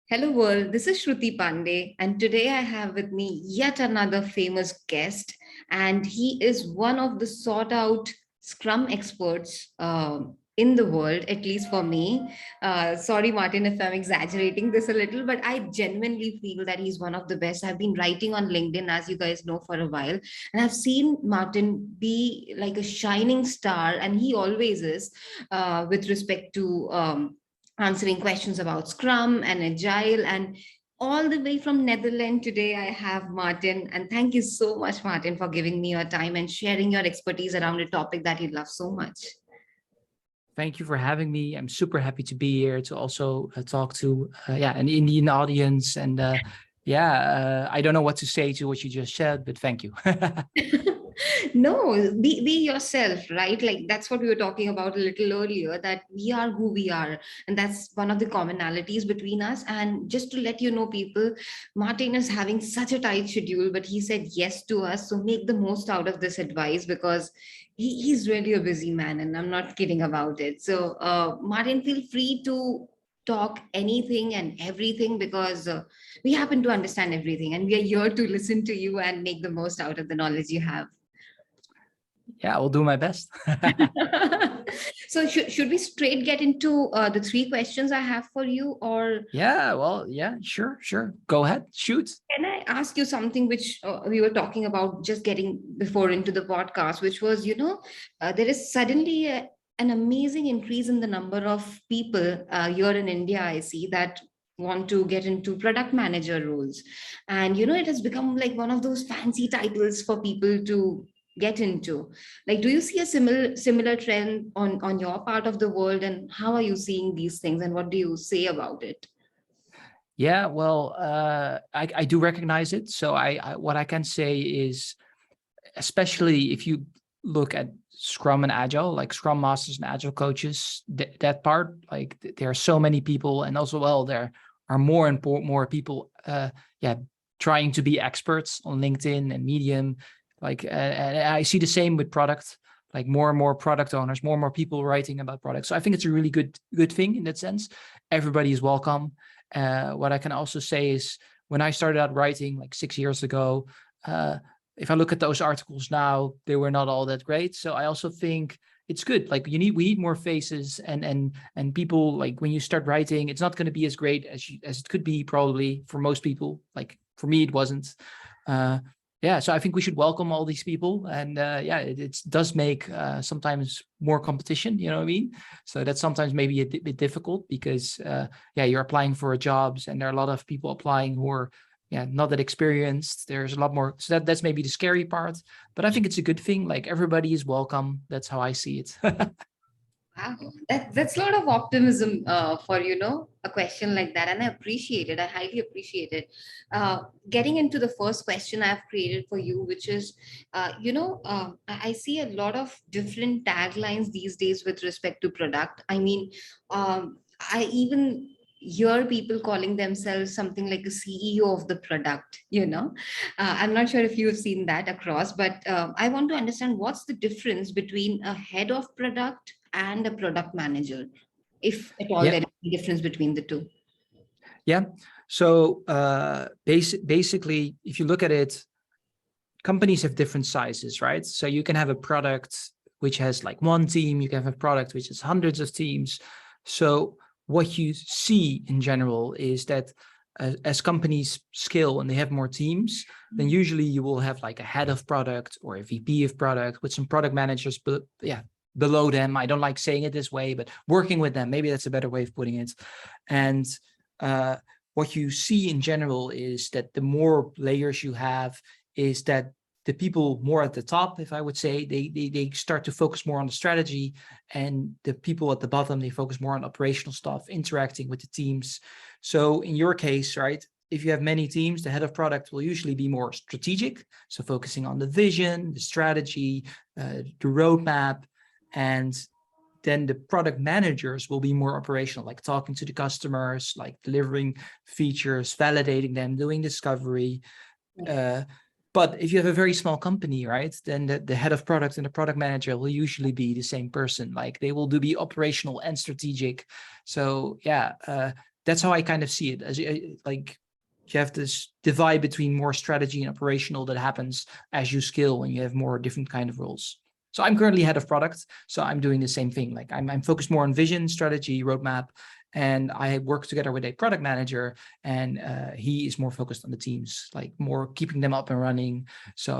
Hello world, this is Shruti Pandey, and today I have with me yet another famous guest, and he is one of the sought out Scrum experts in the world, at least for me. Sorry, Martin, if I'm exaggerating this a little, but I genuinely feel that he's one of the best. I've been writing on LinkedIn, as you guys know, for a while, and I've seen Martin be like a shining star, and he always is with respect to. Answering questions about Scrum and Agile. And all the way from Netherlands today, I have Martin. And thank you so much, Martin, for giving me your time and sharing your expertise around a topic that you love so much. Thank you for having me. I'm super happy to be here to also talk to an Indian audience. And I don't know what to say to what you just said, but thank you. No, be yourself, right? Like that's what we were talking about a little earlier, that we are who we are, and that's one of the commonalities between us. And just to let you know, people, Martin is having such a tight schedule, but he said yes to us, so make the most out of this advice because he's really a busy man, and I'm not kidding about it. So Martin, feel free to talk anything and everything because we happen to understand everything, and we are here to listen to you and make the most out of the knowledge you have. Yeah, I will do my best. So should we straight get into the three questions I have for you, or Sure. Go ahead, shoot. can I ask you something which we were talking about just getting before into the podcast, which was, there is suddenly an amazing increase in the number of people here in India, I see, that want to get into product manager roles. And, it has become like one of those fancy titles for people to get into. Like, do you see a similar trend on your part of the world, and how are you seeing these things, and what do you say about it? Yeah, well, I do recognize it. So what I can say is, especially if you look at Scrum and Agile, like Scrum Masters and Agile coaches, that part, like there are so many people, and also, well, there are more and more people, trying to be experts on LinkedIn and Medium. Like, and I see the same with product, like more and more product owners, more and more people writing about products. So I think it's a really good thing in that sense. Everybody is welcome. What I can also say is, when I started out writing like 6 years ago, if I look at those articles now, they were not all that great. So I also think it's good. Like we need more faces and people. Like when you start writing, it's not going to be as great as it could be probably for most people. Like for me, it wasn't. So I think we should welcome all these people, and it does make sometimes more competition. You know what I mean? So that's sometimes maybe a bit difficult because you're applying for jobs, and there are a lot of people applying who are not that experienced. There's a lot more. So that's maybe the scary part, but I think it's a good thing. Like everybody is welcome. That's how I see it. Wow, that's a lot of optimism for a question like that, and I appreciate it. I highly appreciate it. Getting into the first question I've created for you, which is, I see a lot of different taglines these days with respect to product. I mean, I even hear people calling themselves something like a CEO of the product. I'm not sure if you've seen that across, but I want to understand what's the difference between a head of product and a product manager, if at all Yeah. there is a difference between the two. Yeah. So basically, if you look at it, companies have different sizes, right? So you can have a product which has like one team, you can have a product which has hundreds of teams. So what you see in general is that as companies scale and they have more teams, then usually you will have like a head of product or a VP of product with some product managers below them. I don't like saying it this way, but working with them, maybe that's a better way of putting it. And what you see in general is that the more layers you have, is that the people more at the top, if I would say, they start to focus more on the strategy, and the people at the bottom, they focus more on operational stuff, interacting with the teams. So in your case, right, if you have many teams, the head of product will usually be more strategic, so focusing on the vision, the strategy, the roadmap, and then the product managers will be more operational, like talking to the customers, like delivering features, validating them, doing discovery. But if you have a very small company, right, then the head of product and the product manager will usually be the same person. Like they will be operational and strategic. So that's how I kind of see it, as like you have this divide between more strategy and operational that happens as you scale and you have more different kind of roles. So I'm currently head of product, so I'm doing the same thing. Like I'm focused more on vision, strategy, roadmap, and I work together with a product manager, and he is more focused on the teams, like more keeping them up and running. So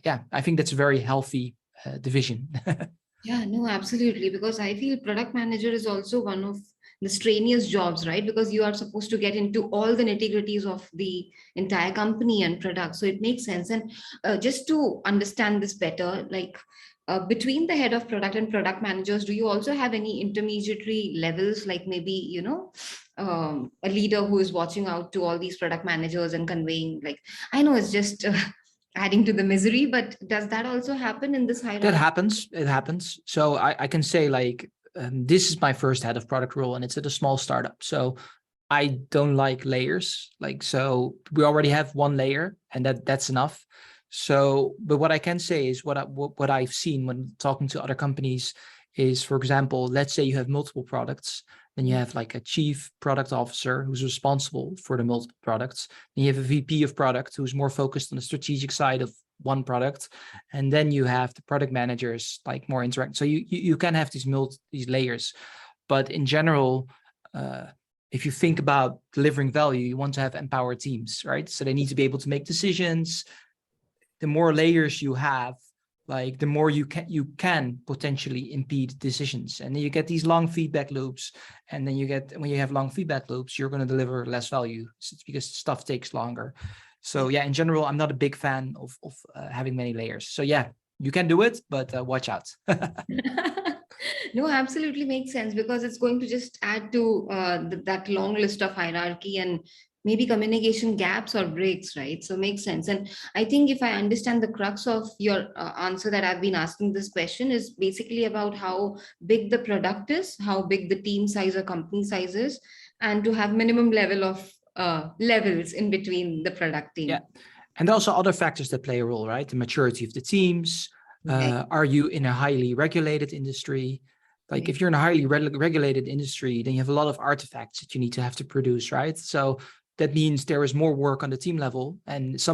yeah, I think that's a very healthy division. Yeah, no, absolutely. Because I feel product manager is also one of the strenuous jobs, right? Because you are supposed to get into all the nitty-gritties of the entire company and product. So it makes sense. And just to understand this better, like between the head of product and product managers, do you also have any intermediary levels, like maybe, a leader who is watching out to all these product managers and conveying, like, I know it's just adding to the misery, but does that also happen in this That hierarchy? happens. It happens. So I can say like this is my first head of product role, and it's at a small startup. So I don't like layers. Like so, we already have one layer, and that's enough. So, but what I can say is what I've seen when talking to other companies is, for example, let's say you have multiple products, then you have like a chief product officer who's responsible for the multiple products. Then you have a VP of product who's more focused on the strategic side of one product, and then you have the product managers like more interact. So you can have these layers, but in general, if you think about delivering value, you want to have empowered teams, right? So they need to be able to make decisions. The more layers you have, like the more you can potentially impede decisions, and then you get these long feedback loops. And then when you have long feedback loops, you're going to deliver less value. It's because stuff takes longer. So yeah, in general, I'm not a big fan of having many layers. So yeah, you can do it, but watch out. No, absolutely makes sense because it's going to just add to that long list of hierarchy and maybe communication gaps or breaks, right? So makes sense. And I think if I understand the crux of your answer that I've been asking this question is basically about how big the product is, how big the team size or company size is, and to have minimum level of levels in between the product Yeah. team. And also other factors that play a role, right? The maturity of the teams. Right. Are you in a highly regulated industry? Like Right. if you're in a highly regulated industry, then you have a lot of artifacts that you need to have to produce, right? So that means there is more work on the team level, and that's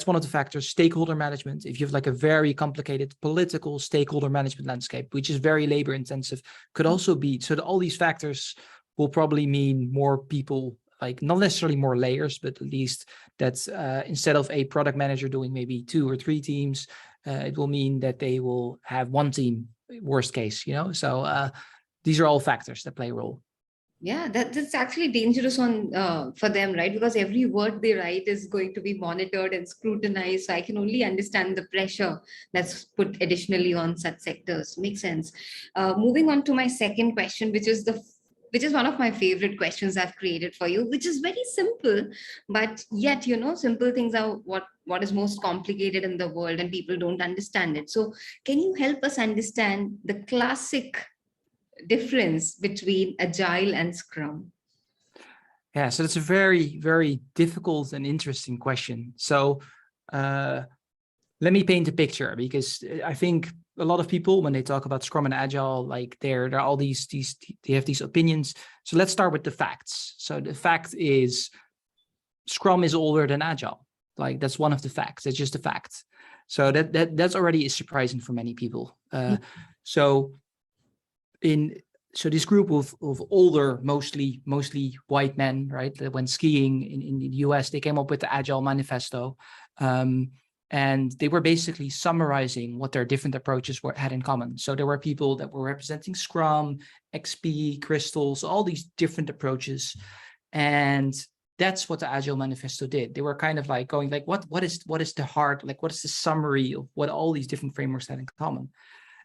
one of the factors. Stakeholder management. If you have like a very complicated political stakeholder management landscape, which is very labor intensive, could also be. So all these factors will probably mean more people, like not necessarily more layers, but at least that's instead of a product manager doing maybe 2 or 3 teams, it will mean that they will have one team, worst case, So these are all factors that play a role. Yeah, that's actually dangerous on for them, right? Because every word they write is going to be monitored and scrutinized. So I can only understand the pressure that's put additionally on such sectors. Makes sense. Moving on to my second question, which is one of my favorite questions I've created for you, which is very simple, but yet simple things are what is most complicated in the world, and people don't understand it. So can you help us understand the classic difference between Agile and Scrum? Yeah, so that's a very, very difficult and interesting question. So uh, let me paint a picture, because I think a lot of people, when they talk about Scrum and Agile, like there are all these they have these opinions. So let's start with the facts. So the fact is Scrum is older than Agile. Like that's one of the facts. That's just a fact. So that's already is surprising for many people. So in so this group of older, mostly white men, right, that went skiing in the US, they came up with the Agile Manifesto. And they were basically summarizing what their different approaches had in common. So there were people that were representing Scrum, XP, Crystals, all these different approaches. And that's what the Agile Manifesto did. They were kind of like going like, what is the heart, like what is the summary of what all these different frameworks had in common?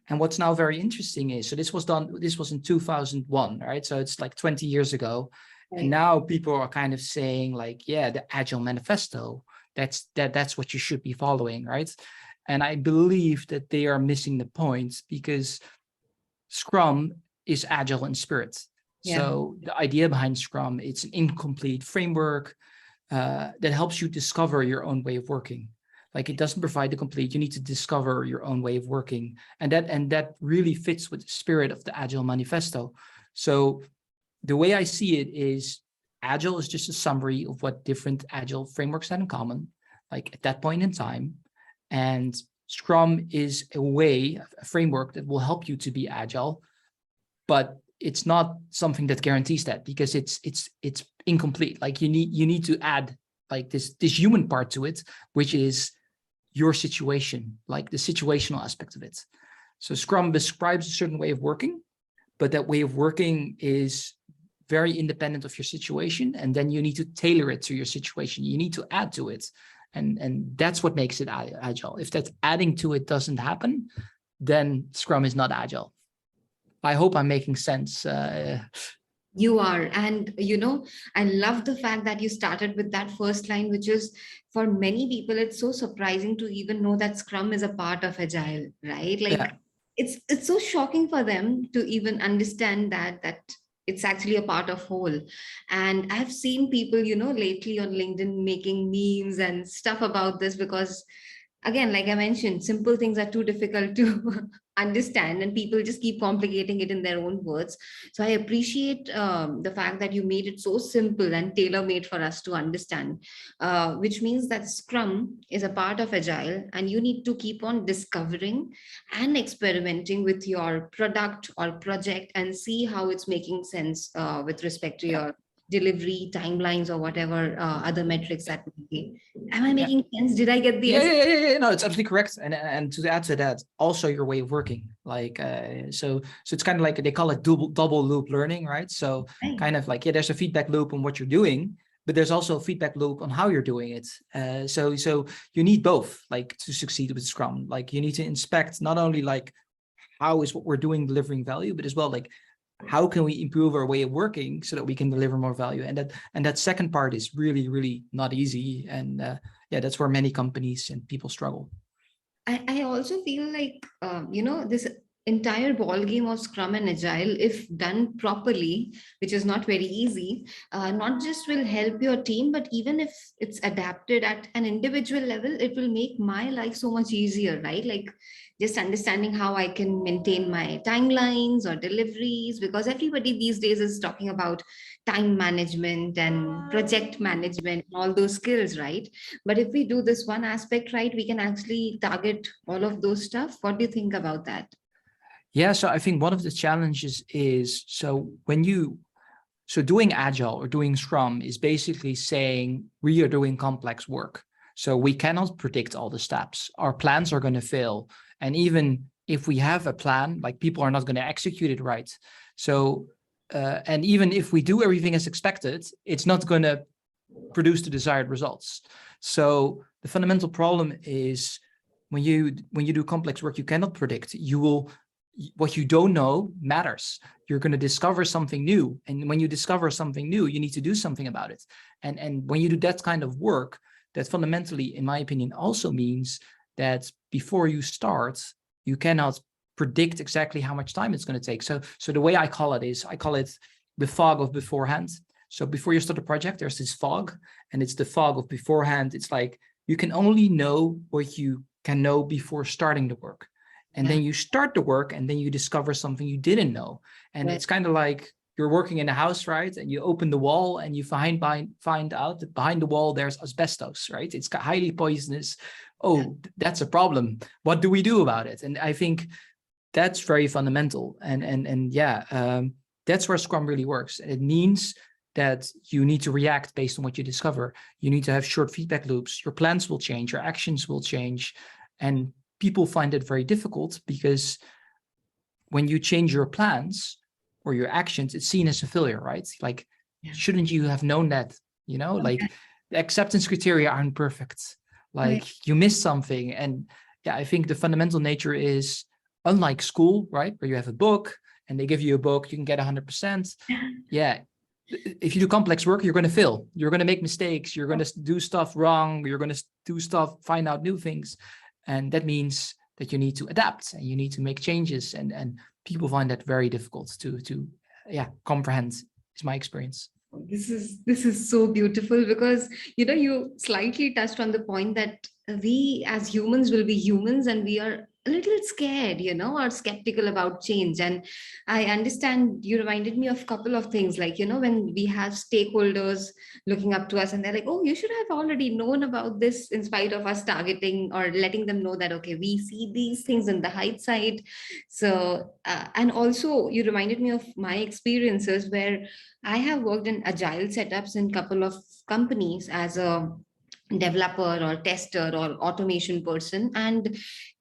And what's now very interesting is, so this was in 2001, right? So it's like 20 years ago. And Right. now people are kind of saying like, yeah, the Agile Manifesto, that's what you should be following, right? And I believe that they are missing the point, because Scrum is agile in spirit. Yeah. So the idea behind Scrum, it's an incomplete framework that helps you discover your own way of working. Like it doesn't provide the complete, you need to discover your own way of working. And that really fits with the spirit of the Agile Manifesto. So the way I see it is Agile is just a summary of what different Agile frameworks have in common, like at that point in time. And Scrum is a framework that will help you to be Agile, but it's not something that guarantees that, because it's incomplete. Like you need to add like this human part to it, which is your situation, like the situational aspect of it. So Scrum describes a certain way of working, but that way of working is very independent of your situation. And then you need to tailor it to your situation. You need to add to it. And that's what makes it Agile. If that adding to it doesn't happen, then Scrum is not Agile. I hope I'm making sense. You are. And, I love the fact that you started with that first line, which is, for many people, it's so surprising to even know that Scrum is a part of Agile, right? Like, Yeah. it's so shocking for them to even understand that it's actually a part of whole. And I've seen people, lately on LinkedIn making memes and stuff about this, because again, like I mentioned, simple things are too difficult to understand, and people just keep complicating it in their own words. So I appreciate the fact that you made it so simple and tailor-made for us to understand, which means that Scrum is a part of Agile, and you need to keep on discovering and experimenting with your product or project and see how it's making sense with respect to Yeah. your delivery timelines or whatever other metrics that may be. Am I Yeah. making sense? Did I get the Yeah. No, it's absolutely correct. And to add to that, also your way of working. Like so it's kind of like they call it double loop learning, right? So right? kind of like, there's a feedback loop on what you're doing, but there's also a feedback loop on how you're doing it. So you need both, like, to succeed with Scrum. Like you need to inspect not only like how is what we're doing delivering value, but as well like how can we improve our way of working so that we can deliver more value. And that second part is really not easy. And that's where many companies and people struggle. I also feel like, this entire ball game of Scrum and Agile, if done properly, which is not very easy, not just will help your team, but even if it's adapted at an individual level, it will make my life so much easier, right? Like just understanding how I can maintain my timelines or deliveries, because everybody these days is talking about time management and project management, all those skills, right? But if we do this one aspect right, we can actually target all of those stuff. What do you think about that? Yeah, so I think one of the challenges is, so doing Agile or doing Scrum is basically saying we are doing complex work. So we cannot predict all the steps. Our plans are going to fail. And even if we have a plan, like, people are not going to execute it right. So, and even if we do everything as expected, it's not going to produce the desired results. So the fundamental problem is when you do complex work, you cannot predict. What you don't know matters. You're going to discover something new. And when you discover something new, you need to do something about it. And when you do that kind of work, that fundamentally, in my opinion, also means that before you start, you cannot predict exactly how much time it's going to take. So the way I call it the fog of beforehand. So before you start a project, there's this fog, and it's the fog of beforehand. It's like you can only know what you can know before starting the work. And then you start the work, and then you discover something you didn't know. And it's kind of like you're working in a house, right? And you open the wall, and you find out that behind the wall there's asbestos, right? It's highly poisonous. Oh, that's a problem. What do we do about it? And I think that's very fundamental. That's where Scrum really works. It means that you need to react based on what you discover. You need to have short feedback loops. Your plans will change, your actions will change. And people find it very difficult because when you change your plans or your actions, it's seen as a failure, right? Like, shouldn't you have known that? Like, the acceptance criteria aren't perfect. Like, you missed something. And I think the fundamental nature is, unlike school, right, where you have a book and they give you a book, you can get 100%. Yeah. If you do complex work, you're going to fail. You're going to make mistakes. You're going to do stuff wrong. You're going to find out new things. And that means that you need to adapt and you need to make changes. And people find that very difficult to comprehend, is my experience. This is so beautiful, because you slightly touched on the point that we as humans will be humans, and we are a little scared, or skeptical about change. And I understand you reminded me of a couple of things, like, when we have stakeholders looking up to us and they're like, oh, you should have already known about this, in spite of us targeting or letting them know that, okay, we see these things in the hindsight. So, and also you reminded me of my experiences where I have worked in agile setups in a couple of companies as a developer or tester or automation person, and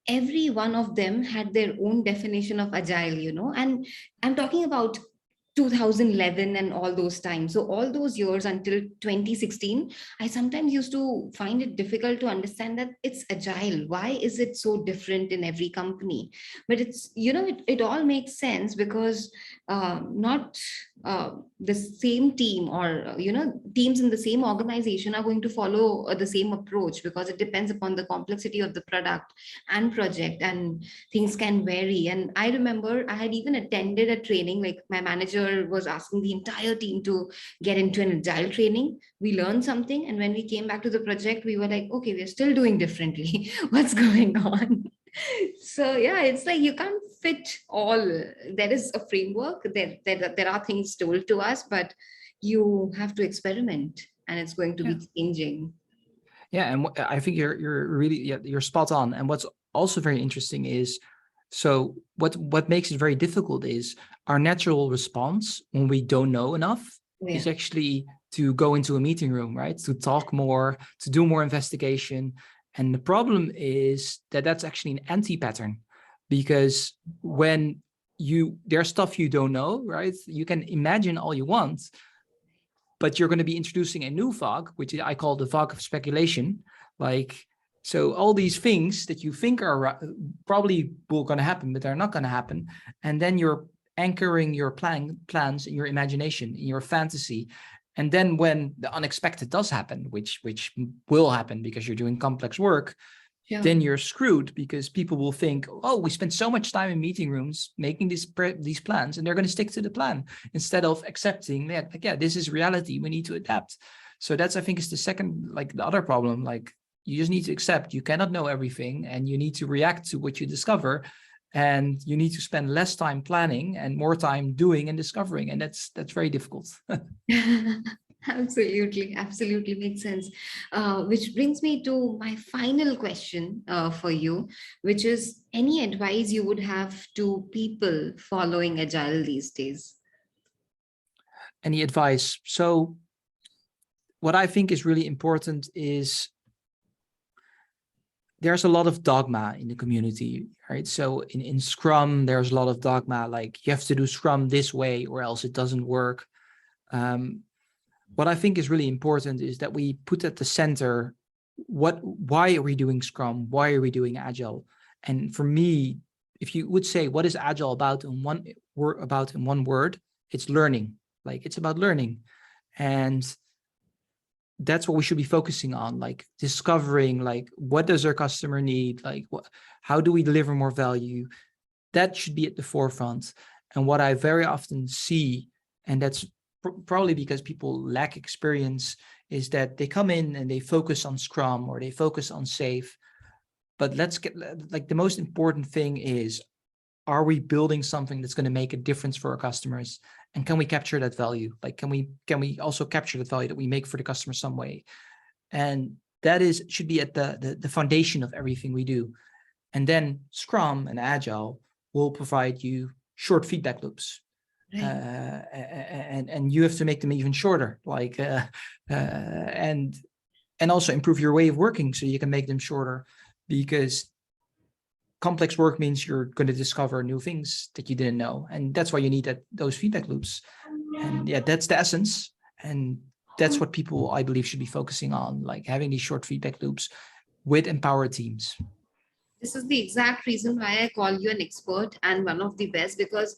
every one of them had their own definition of agile, and I'm talking about 2011 and all those times. So all those years until 2016, I sometimes used to find it difficult to understand that it's agile. Why is it so different in every company? But it's, it all makes sense because not the same team, or teams in the same organization are going to follow the same approach, because it depends upon the complexity of the product and project, and things can vary. And I remember I had even attended a training, like my manager was asking the entire team to get into an agile training. We learned something, and when we came back to the project, we were like, okay, we're still doing differently. What's going on? So yeah, it's like you can't fit all. There is a framework, there are things told to us, but you have to experiment, and it's going to Yeah. be changing. Yeah, and I think you're really, yeah, you're spot on. And what's also very interesting is, so what makes it very difficult is our natural response when we don't know enough Yeah. is actually to go into a meeting room, right? To talk more, to do more investigation. And the problem is that that's actually an anti-pattern, because when there's stuff you don't know, right? You can imagine all you want, but you're going to be introducing a new fog, which I call the fog of speculation. Like, so all these things that you think are probably going to happen, but they're not going to happen. And then you're anchoring your plans in your imagination, in your fantasy. And then when the unexpected does happen, which will happen because you're doing complex work, Yeah. then you're screwed, because people will think, oh, we spent so much time in meeting rooms making these plans, and they're going to stick to the plan instead of accepting that, like, yeah, this is reality, we need to adapt. So that's, I think, is the second, like, the other problem. Like, you just need to accept you cannot know everything, and you need to react to what you discover, and you need to spend less time planning and more time doing and discovering, and that's very difficult. Absolutely, absolutely makes sense. Which brings me to my final question for you, which is any advice you would have to people following Agile these days? Any advice? So what I think is really important is, there's a lot of dogma in the community, right? So in Scrum, there's a lot of dogma, like you have to do Scrum this way or else it doesn't work. What I think is really important is that we put at the center, why are we doing Scrum? Why are we doing Agile? And for me, if you would say, what is Agile about in one word, it's learning. Like, it's about learning. And that's what we should be focusing on, like discovering, like, what does our customer need? Like, how do we deliver more value? That should be at the forefront. And what I very often see, and that's probably because people lack experience, is that they come in and they focus on Scrum or they focus on Safe. But let's get, like, the most important thing is, are we building something that's going to make a difference for our customers? And can we capture that value? Like, can we also capture the value that we make for the customer some way? And that should be at the foundation of everything we do. And then Scrum and Agile will provide you short feedback loops. Right. And you have to make them even shorter, like, and also improve your way of working so you can make them shorter, because complex work means you're going to discover new things that you didn't know. And that's why you need those feedback loops. And yeah, that's the essence. And that's what people, I believe, should be focusing on, like having these short feedback loops with empowered teams. This is the exact reason why I call you an expert and one of the best, because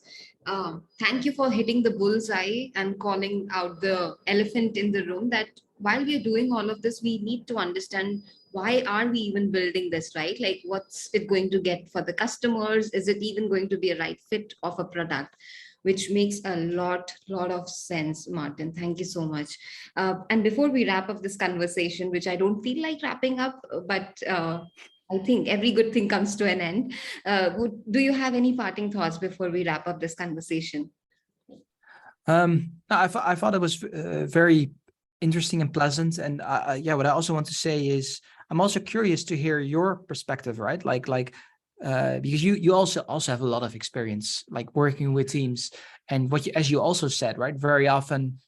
thank you for hitting the bullseye and calling out the elephant in the room, that while we are doing all of this, we need to understand, why are we even building this, right? Like, what's it going to get for the customers? Is it even going to be a right fit of a product? Which makes a lot of sense, Maarten. Thank you so much. And before we wrap up this conversation, which I don't feel like wrapping up, but I think every good thing comes to an end. Do you have any parting thoughts before we wrap up this conversation? No, I thought it was very interesting and pleasant. And yeah, what I also want to say is I'm also curious to hear your perspective, right? Because you also have a lot of experience like working with teams, and as you also said, right? Very often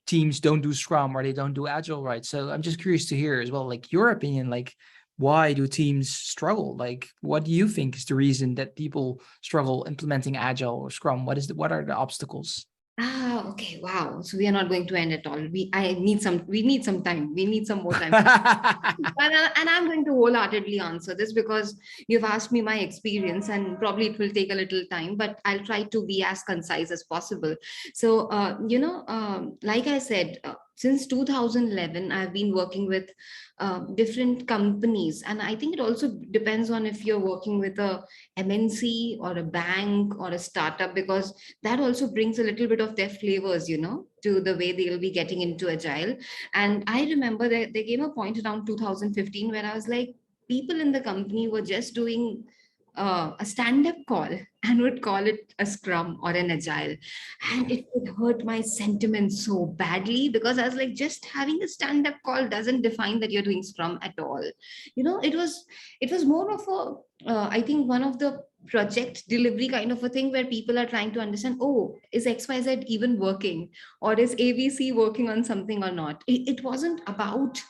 teams don't do Scrum or they don't do Agile, right? So I'm just curious to hear as well, like your opinion, like why do teams struggle? Like, what do you think is the reason that people struggle implementing Agile or Scrum? What are the obstacles? Ah, okay. Wow. So we are not going to end at all. We need some time. We need some more time. And I'm going to wholeheartedly answer this because you've asked me my experience, and probably it will take a little time, but I'll try to be as concise as possible. So, like I said, since 2011, I've been working with different companies, and I think it also depends on if you're working with a MNC or a bank or a startup, because that also brings a little bit of their flavors, to the way they'll be getting into agile. And I remember that there came a point around 2015 where I was like, people in the company were just doing a stand-up call and would call it a scrum or an agile, and it would hurt my sentiments so badly because I was like, just having a stand-up call doesn't define that you're doing scrum at all. It was more of a I think one of the project delivery kind of a thing where people are trying to understand, oh, is XYZ even working, or is ABC working on something or not. It wasn't about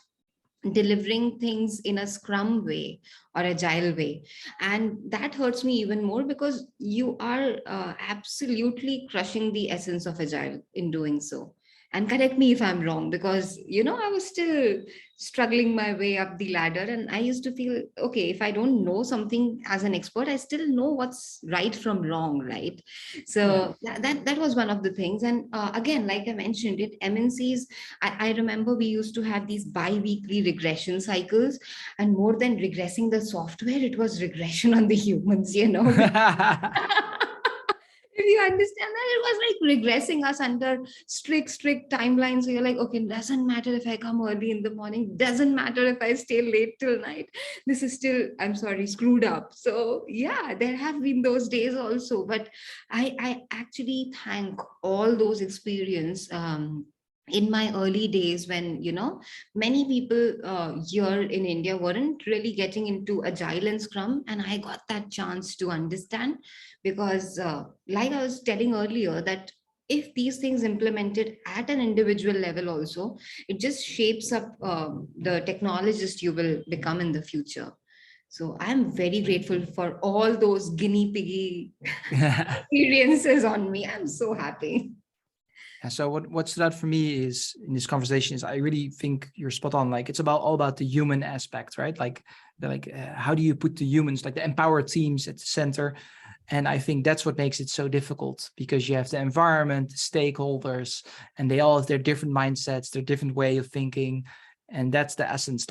delivering things in a scrum way or agile way. And that hurts me even more because you are absolutely crushing the essence of agile in doing so. And correct me if I'm wrong, because I was still struggling my way up the ladder, and I used to feel, okay, if I don't know something as an expert, I still know what's right from wrong, right? Yeah. So that was one of the things. And again, like I mentioned it, MNCs, I remember we used to have these bi-weekly regression cycles, and more than regressing the software, it was regression on the humans. If you understand that, it was like regressing us under strict timelines. So you're like, okay, it doesn't matter if I come early in the morning, doesn't matter if I stay late till night. This is still, I'm sorry, screwed up. So yeah, there have been those days also. But I actually thank all those experience. In my early days, when many people here in India weren't really getting into agile and scrum, and I got that chance to understand, because like I was telling earlier, that if these things implemented at an individual level also, it just shapes up the technologist you will become in the future. So I'm very grateful for all those guinea piggy experiences on me. I'm so happy. And so what stood out for me is in this conversation is I really think you're spot on. Like it's all about the human aspect, right? How do you put the humans, like the empowered teams at the center? And I think that's what makes it so difficult, because you have the environment, the stakeholders, and they all have their different mindsets, their different way of thinking. And that's the essence.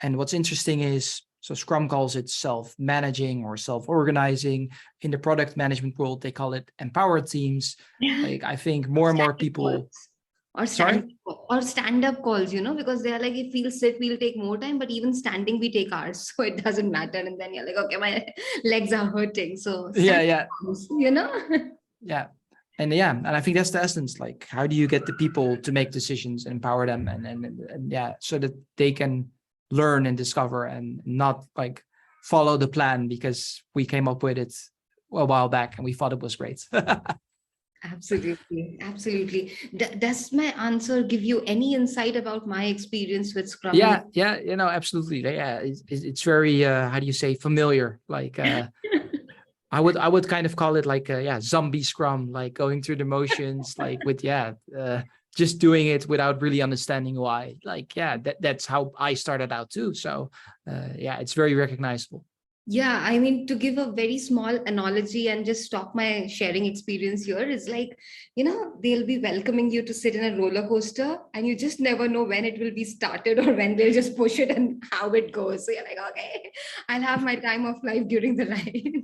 And what's interesting is, so Scrum calls it self-managing or self-organizing. In the product management world, they call it empowered teams. Like I think more and more Stand-up people. calls. Or Sorry? stand-up calls, because they are like, if we'll sit, we'll take more time, but even standing, we take hours. So it doesn't matter. And then you're like, okay, my legs are hurting. So Yeah, stand-up yeah, calls. yeah. And I think that's the essence. Like, how do you get the people to make decisions and empower them, and yeah, so that they can learn and discover and not like follow the plan because we came up with it a while back and we thought it was great. Absolutely. Absolutely. Does my answer give you any insight about my experience with Scrum and Yeah, absolutely. Yeah, it's very how do you say, familiar. I would kind of call it like zombie scrum, like going through the motions, like with just doing it without really understanding why. Like that's how I started out too. So it's very recognizable. Yeah, I mean, to give a very small analogy and just stop my sharing experience here, is like, they'll be welcoming you to sit in a roller coaster, and you just never know when it will be started or when they'll just push it and how it goes. So you're like, okay, I'll have my time of life during the ride.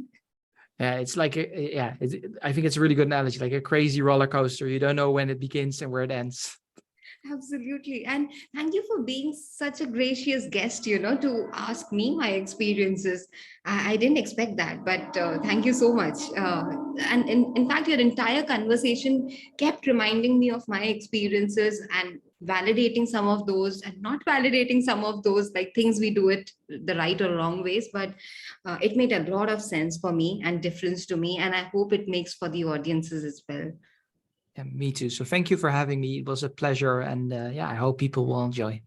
Yeah, it's like I think it's a really good analogy, like a crazy roller coaster. You don't know when it begins and where it ends. Absolutely. And thank you for being such a gracious guest, to ask me my experiences. I didn't expect that, but thank you so much. And in fact, your entire conversation kept reminding me of my experiences and validating some of those and not validating some of those, like things we do it the right or wrong ways. But it made a lot of sense for me and difference to me. And I hope it makes for the audiences as well. Yeah, me too. So thank you for having me. It was a pleasure. And yeah, I hope people will enjoy.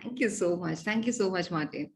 Thank you so much. Thank you so much, Martin.